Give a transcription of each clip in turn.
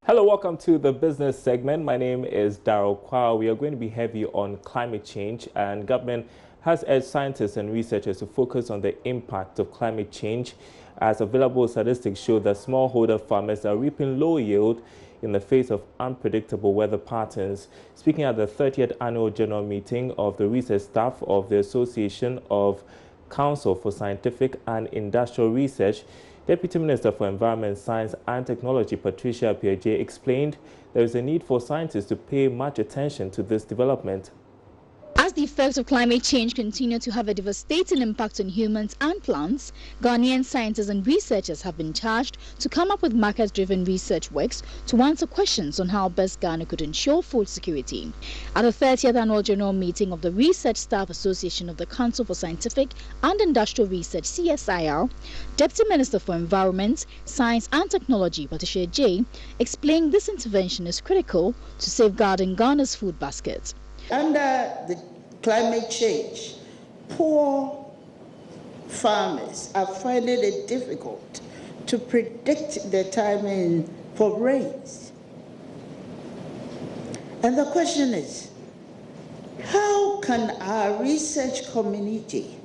Hello, welcome to the business segment. My name is Daryl Kwa. We are going to be heavy on climate change, and government has urged scientists and researchers to focus on the impact of climate change, as available statistics show that smallholder farmers are reaping low yield in the face of unpredictable weather patterns. Speaking at the 30th annual general meeting of the research staff of the Association of Council for Scientific and Industrial Research, Deputy Minister for Environment, Science and Technology, Patricia Piaget, explained there is a need for scientists to pay much attention to this development. As the effects of climate change continue to have a devastating impact on humans and plants, Ghanaian scientists and researchers have been charged to come up with market-driven research works to answer questions on how best Ghana could ensure food security. At the 30th annual general meeting of the Research Staff Association of the Council for Scientific and Industrial Research, CSIR, Deputy Minister for Environment, Science and Technology, Patricia J, explained this intervention is critical to safeguarding Ghana's food basket. Under the climate change, poor farmers are finding it difficult to predict the timing for rains. And the question is, how can our research community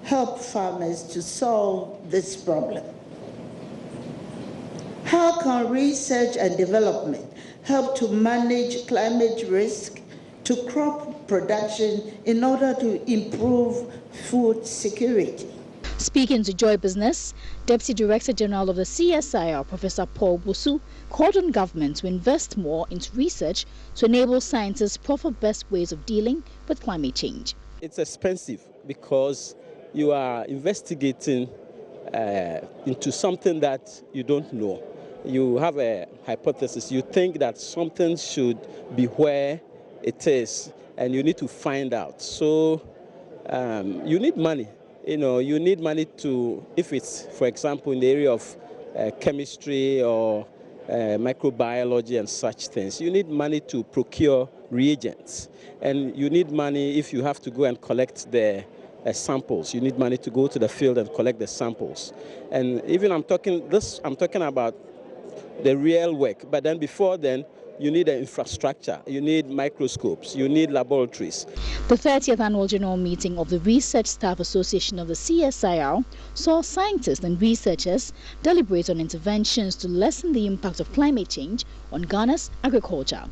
help farmers to solve this problem? How can research and development help to manage climate risk to crop production in order to improve food security? Speaking to Joy Business, Deputy Director General of the CSIR, Professor Paul Bosu, called on government to invest more into research to enable scientists proffer best ways of dealing with climate change. It's expensive because you are investigating into something that you don't know. You have a hypothesis. You think that something should be where it is, and you need to find out. So you need money. You need money to, if it's, for example, in the area of chemistry or microbiology and such things, you need money to procure reagents. And you need money if you have to go and collect the samples. You need money to go to the field and collect the samples. And even I'm talking about the real work. But then before then, you need an infrastructure, you need microscopes, you need laboratories. The 30th annual general meeting of the Research Staff Association of the CSIR saw scientists and researchers deliberate on interventions to lessen the impact of climate change on Ghana's agriculture.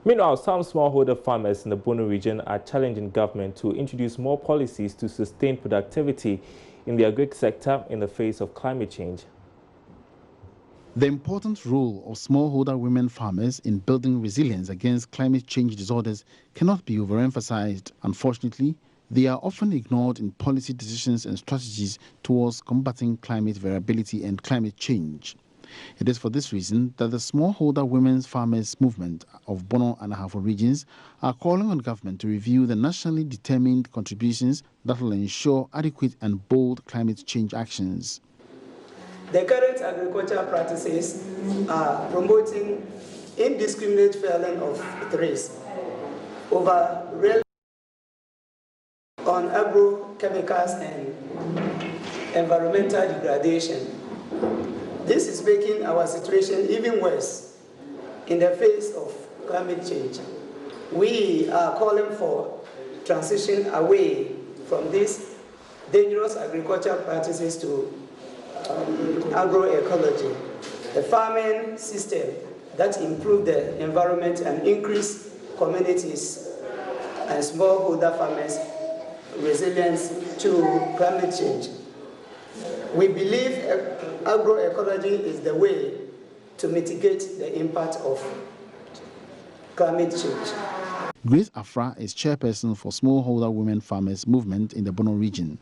Meanwhile, some smallholder farmers in the Bono region are challenging government to introduce more policies to sustain productivity in the agri sector in the face of climate change. The important role of smallholder women farmers in building resilience against climate change disorders cannot be overemphasized. Unfortunately, they are often ignored in policy decisions and strategies towards combating climate variability and climate change. It is for this reason that the smallholder women's farmers movement of Bono and Ahafo regions are calling on government to review the nationally determined contributions that will ensure adequate and bold climate change actions. The current agricultural practices are promoting indiscriminate felling of trees over on agrochemicals and environmental degradation. This is making our situation even worse in the face of climate change. We are calling for transition away from these dangerous agricultural practices to agroecology, the farming system that improve the environment and increase communities and smallholder farmers' resilience to climate change. We believe agroecology is the way to mitigate the impact of climate change. Grace Afra is chairperson for Smallholder Women Farmers Movement in the Bono region.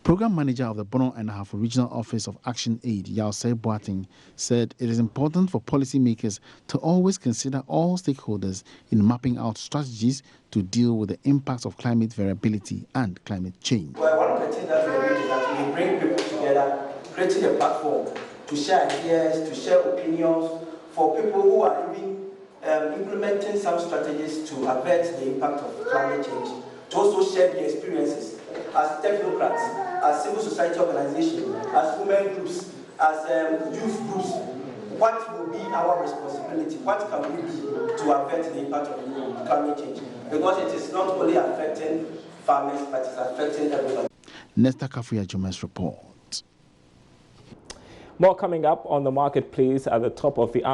Program manager of the Bono and Ahafo Regional Office of Action Aid, Yaosei Boateng, said it is important for policymakers to always consider all stakeholders in mapping out strategies to deal with the impacts of climate variability and climate change. Well, one of the things that we do is that we bring people together, creating a platform to share ideas, to share opinions for people who are even implementing some strategies to avert the impact of climate change, to also share the experiences as technocrats, as civil society organizations, as women groups, as youth groups. what will be our responsibility? What can we do to avert the impact of climate change? Because it is not only affecting farmers, but it's affecting everybody. Nesta Kafuya Jume's report. More coming up on the marketplace at the top of the hour.